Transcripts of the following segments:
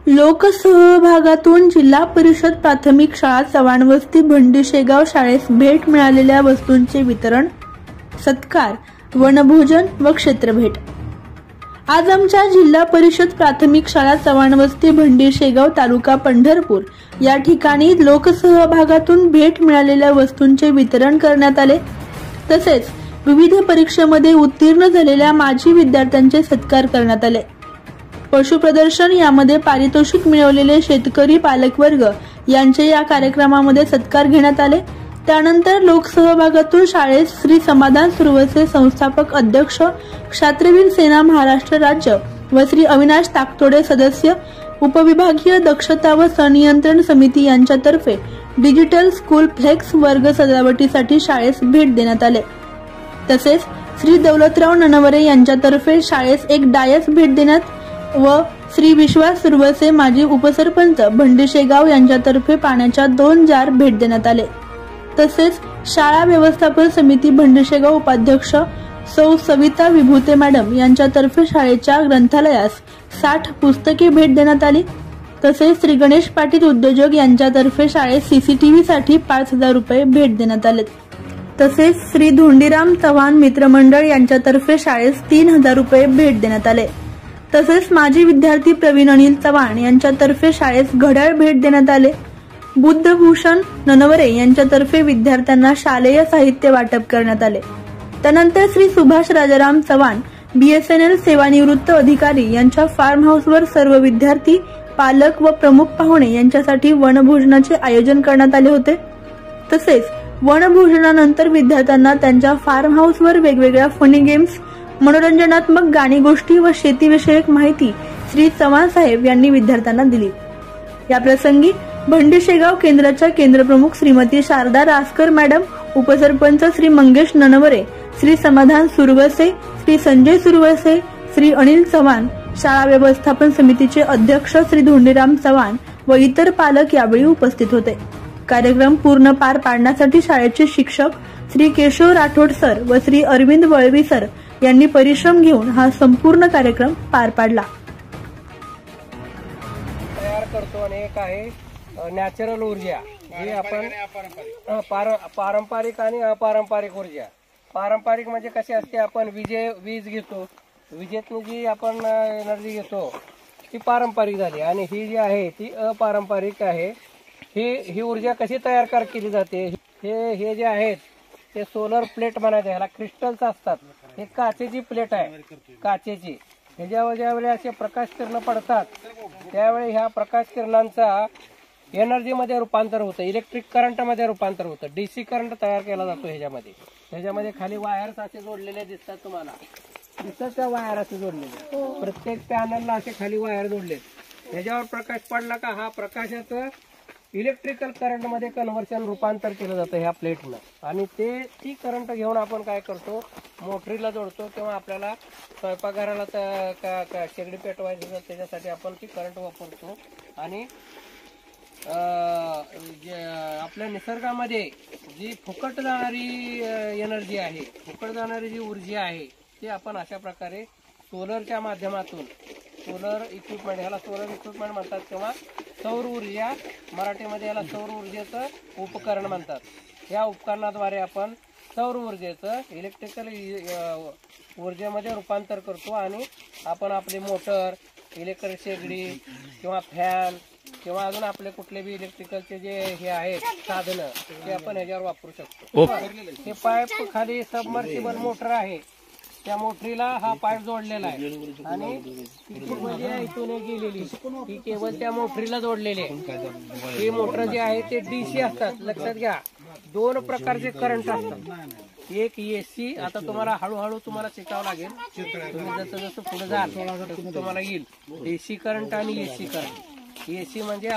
लोकसहभागातून जिल्हा परिषद प्राथमिक शाळा चव्हाणवस्ती भंडीशेगाव शाळेस भेट मिळालेल्या वस्तूंचे वितरण, सत्कार, वनभोजन व क्षेत्रभेट। आज आमच्या जिल्हा परिषद प्राथमिक शाळा चव्हाणवस्ती भंडीशेगाव तालुका पंढरपूर या ठिकाणी लोकसहभागातून भेट मिळालेल्या वस्तूंचे वितरण करण्यात आले। तसेच विविध परीक्षेमध्ये उत्तीर्ण झालेल्या माजी विद्यार्थ्यांचे सत्कार करण्यात आले। पशु प्रदर्शन यामध्ये पारितोषिक मिळवलेले शेतकरी पालकवर्ग यांचे या कार्यक्रमामध्ये सत्कार घेण्यात आले। त्यानंतर लोकसहभागातून शाळेत श्री समाधान सुरवसे संस्थापक अध्यक्ष, क्षात्रवीर सेना महाराष्ट्र राज्य व श्री अविनाश ताकतोडे सदस्य, उपविभागीय दक्षता व संनियंत्रण समिती यांच्यातर्फे डिजिटल स्कूल फ्लेक्स वर्ग सजावटीसाठी शाळेस भेट देण्यात आले। तसेच श्री दौलतराव ननवरे यांच्यातर्फे शाळेस एक डायस भेट देण्यात व श्री विश्वास सुरवसे माजी उपसरपंच भंडीशेगाव यांच्यातर्फे पाण्याच्या 2 जार भेट देण्यात आले। तसेच शाळा व्यवस्थापन समिती भंडीशेगाव उपाध्यक्ष सौ सविता विभूते मॅडम यांच्यातर्फे शाळेच्या ग्रंथालयास 60 पुस्तके भेट देण्यात आली। तसेच श्री गणेश पाटील उद्योजक यांच्यातर्फे शाळेत सीसीटीव्ही साठी 5000 रुपये भेट देण्यात आले। तसेच श्री धोंडीराम चव्हाण मित्रमंडळ यांच्यातर्फे शाळेस 3000 रुपये भेट देण्यात आले। तसेच माजी विद्यार्थी प्रवीण अनिल चव्हाण यांच्यातर्फे शाळेस घड्याळ भेट देण्यात आले। बुद्धभूषण ननवरे यांच्यातर्फे विद्यार्थ्यांना शालेय साहित्य वाटप करण्यात आले। त्यानंतर श्री सुभाष राजाराम चव्हाण BSNL सेवानिवृत्त अधिकारी यांच्या फार्म हाऊसवर सर्व विद्यार्थी, पालक व प्रमुख पाहुणे यांच्यासाठी वनभोजनाचे आयोजन करण्यात आले होते। तसेच वनभोजनानंतर विद्यार्थ्यांना त्यांच्या फार्म हाऊसवर वेगवेगळ्या फनी गेम्स, मनोरंजनात्मक गाणी गोष्टी व शेतीविषयक माहिती श्री चव्हाण साहेब यांनी विद्यार्थ्यांना दिली। या प्रसंगी भंडीशेगाव केंद्राच्या केंद्रप्रमुख श्रीमती शारदा रासकर मॅडम, उपसरपंच श्री मंगेश ननवरे, श्री समाधान सुरवसे, श्री संजय सुरवसे, श्री अनिल चव्हाण, शाळा व्यवस्थापन समितीचे अध्यक्ष श्री धोंडीराम चव्हाण व इतर पालक यावेळी उपस्थित होते। कार्यक्रम पूर्ण पार पाडण्यासाठी शाळेचे शिक्षक श्री केशव राठोड सर व श्री अरविंद वळवी सर यांनी परिश्रम घेऊन हा संपूर्ण कार्यक्रम पार पाडला। तयार करतो आणि एक आहे नॅचरल ऊर्जा, जी आपण पारंपरिक आणि अपारंपरिक ऊर्जा। पारंपरिक म्हणजे कशी असते, आपण वीज घेतो, विजेतून जी आपण एनर्जी घेतो ती पारंपरिक झाली, आणि ही जी आहे ती अपारंपरिक आहे। ही ऊर्जा कशी तयार केली जाते, हे जे आहेत ते सोलर प्लेट म्हणायचे, ह्याला क्रिस्टल्स असतात। हे काचेची प्लेट आहे, काचेची। ह्याच्यावर ज्यावेळी असे प्रकाश किरण पडतात त्यावेळी ह्या प्रकाश किरणांचा एनर्जी मध्ये रूपांतर होतं, इलेक्ट्रिक करंट मध्ये रूपांतर होतं, DC करंट तयार केला जातो। ह्याच्यामध्ये खाली वायर्स असे जोडलेले दिसतात, तुम्हाला दिसतात त्या वायर असे जोडलेले, प्रत्येक पॅनलला असे खाली वायर जोडले। ह्याच्यावर प्रकाश पडला का हा प्रकाशाचं इलेक्ट्रिकल करंट मध्ये कन्व्हर्शन रूपांतर केलं जातं ह्या प्लेटनं, आणि ती करंट घेऊन आपण काय करतो, मोटरीला जोडतो, किंवा आपल्याला स्वयंपाकघराला शेगडी पेटवायची तर त्याच्यासाठी आपण ती करंट वापरतो। आणि आपल्या निसर्गामध्ये जी फुकट जाणारी एनर्जी आहे, फुकट जाणारी जी ऊर्जा आहे ती आपण अशा प्रकारे सोलरच्या माध्यमातून, सोलर इक्विपमेंट, ह्याला सोलर इक्विपमेंट म्हणतात किंवा सौर ऊर्जा, मराठीमध्ये याला सौर ऊर्जेचं उपकरण म्हणतात। या उपकरणाद्वारे आपण सौर ऊर्जेचं इलेक्ट्रिकल ऊर्जेमध्ये रूपांतर करतो, आणि आपण आपली मोटर, इलेक्ट्रिक शेगडी किंवा फॅन किंवा अजून आपले कुठले बी इलेक्ट्रिकलचे जे हे आहेत साधनं ते आपण ह्याच्यावर वापरू शकतो। हे पाईप खाली सबमर्सिबल मोटर आहे, त्या मोटरीला हा पाईप जोडलेला आहे, आणि इथून गेलेली ही केबल त्या मोटरीला जोडलेली आहे। ही मोटर जे आहे ते DC असतात, लक्षात घ्या। 2 प्रकारचे करंट असतात, एक AC, आता तुम्हाला हळूहळू तुम्हाला शिकावं लागेल, तुम्ही जसं पुढे जाल तुम्हाला येईल DC करंट आणि AC करंट। AC म्हणजे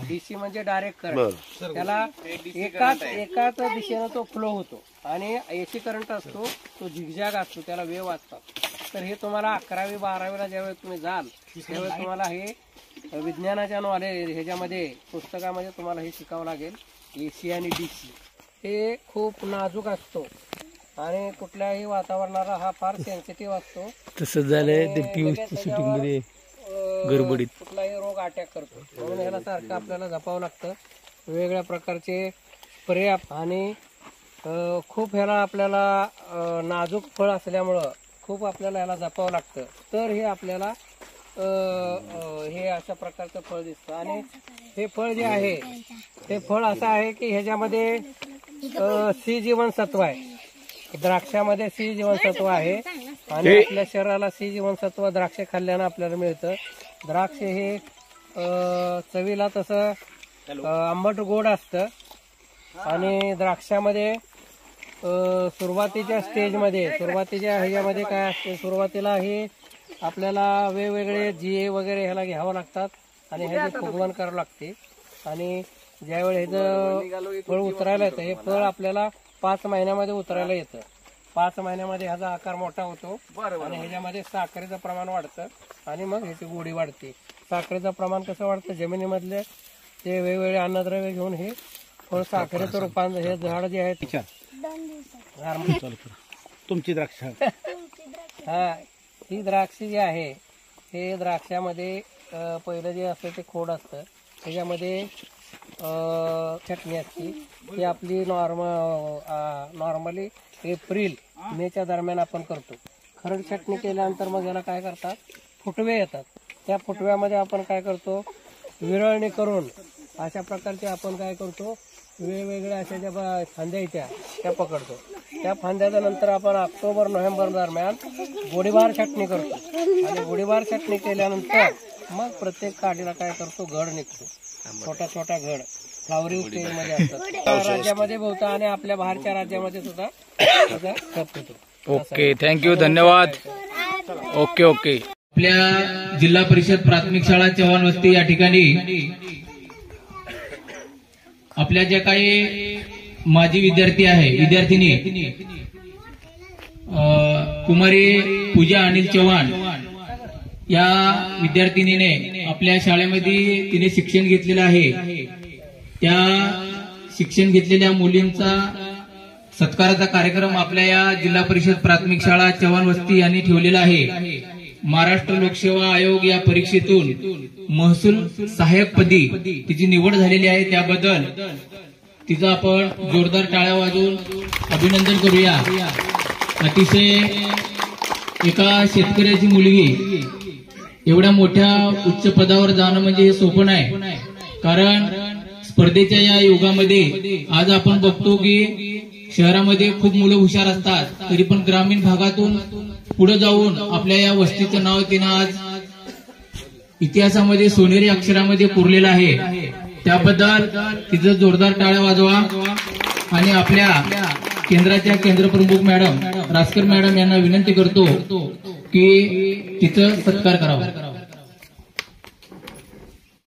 DC म्हणजे डायरेक्ट करंट, त्याला एकाच दिशेने तो फ्लो होतो, आणि AC करंट असतो तो झिगझॅग असतो, त्याला वेव्ह असतात। तर हे तुम्हाला 11वी 12वीला ज्यावेळेस तुम्ही जाल त्यावेळेस तुम्हाला हे विज्ञानाच्या नॉलेज ह्याच्यामध्ये पुस्तकामध्ये तुम्हाला हे शिकावं लागेल। AC आणि DC हे खूप नाजूक असतो, आणि कुठल्याही वातावरणाला हा फार सेन्सिटिव्ह असतो। तसं झालंय ते टीव्ही शूटिंग मध्ये गडबडीत कुठलाही रोग अटॅक करतो. म्हणून ह्याला सारखं आपल्याला जपावं लागतं. वेगवेगळ्या प्रकारचे स्प्रे आणि खूप ह्याला आपल्याला नाजूक फळ असल्यामुळं खूप आपल्याला ह्याला जपावं लागतं. तर हे आपल्याला हे अशा प्रकारचं फळ दिसतं. आणि हे फळ जे आहे ते फळ असं आहे की ह्याच्यामध्ये सी जीवनसत्व आहे. द्राक्षामध्ये सी जीवनसत्व आहे आणि आपल्या शरीराला सी जीवनसत्व द्राक्ष खाल्ल्यानं आपल्याला मिळतं. द्राक्ष हे चवीला तसं आंबट गोड असतं आणि द्राक्षामध्ये सुरुवातीच्या स्टेजमध्ये सुरुवातीच्या ह्याच्यामध्ये काय असते, सुरुवातीला हे आपल्याला वेगवेगळे जिये वगैरे ह्याला घ्यावं लागतात आणि ह्याचे फुगवण करावं लागते. आणि ज्यावेळी ह्याचं फळ उतरायला येतं, हे फळ आपल्याला 5 महिन्यामध्ये उतरायला येतं. 5 महिन्यामध्ये ह्याचा आकार मोठा होतो आणि ह्याच्यामध्ये साखरेचं प्रमाण वाढतं आणि मग ह्याची गोडी वाढते. साखरेचं प्रमाण कसं वाढतं, जमिनीमधले ते वेगवेगळे अन्नद्रव्य घेऊन हे फळ साखरेचं रूपांतर, हे झाड जे आहे तुमची द्राक्ष हा, ही द्राक्ष जी आहे हे द्राक्षामध्ये पहिलं जे असतं ते खोड असतं, त्याच्यामध्ये चटणी असते. ती आपली नॉर्मली एप्रिल मेच्या दरम्यान आपण करतो. खरड चटणी केल्यानंतर मग याला काय करतात, फुटवे येतात. त्या फुटव्यामध्ये आपण काय करतो, विरळणी करून अशा प्रकारचे आपण काय करतो, वेगवेगळ्या अशा ज्या फांद्या येत्या त्या पकडतो. त्या फांद्याच्या नंतर आपण ऑक्टोबर नोव्हेंबर दरम्यान गोळीबार छाटणी करतो. आणि गोळीबार छाटणी केल्यानंतर मग प्रत्येक काठीला काय करतो, घड निघतो. छोटा छोटा घड फ्लावरिंग स्टेज मध्ये असतात. राज्यामध्ये बहुता आणि आपल्या बाहेरच्या राज्यामध्ये सुद्धा त्याचा खप होतो. ओके, थँक्यू, धन्यवाद. Okay okay. आपल्या जिल्हा परिषद प्राथमिक शाळा चव्हाण वस्ती या ठिकाणी आपल्या ज्या काही माजी विद्यार्थी आहे, विद्यार्थिनी कुमारी पूजा अनिल चव्हाण या विद्यार्थिनीने आपल्या शाळेमध्ये तिने शिक्षण घेतलेलं आहे. त्या शिक्षण घेतलेल्या मुलींचा सत्काराचा कार्यक्रम आपल्या या जिल्हा परिषद प्राथमिक शाळा चव्हाण वस्ती यांनी ठेवलेला आहे. महाराष्ट्र लोकसेवा आयोग या परीक्षेतून महसूल सहाय्यक पदी तिची निवड झालेली आहे. त्याबद्दल तिचं आपण जोरदार टाळ्या वाजवून अभिनंदन करूया. अतिशय एका शेतकऱ्याची मुलगी एवढ्या मोठ्या उच्च पदावर जाणं म्हणजे हे सोपं नाही. कारण स्पर्धेच्या या युगामध्ये आज आपण बघतो की शहरामध्ये खूप मुलं हुशार असतात, तरी पण ग्रामीण भागातून पुढे जाऊन आपल्या या वस्तीचं नाव तिनं आज इतिहासामध्ये सोनेरी अक्षरामध्ये कोरलेलं आहे. त्याबद्दल तिचं जोरदार टाळ्या वाजवा. आणि आपल्या केंद्राच्या केंद्रप्रमुख मॅडम रासकर मॅडम यांना विनंती करतो की तिचं सत्कार करावा.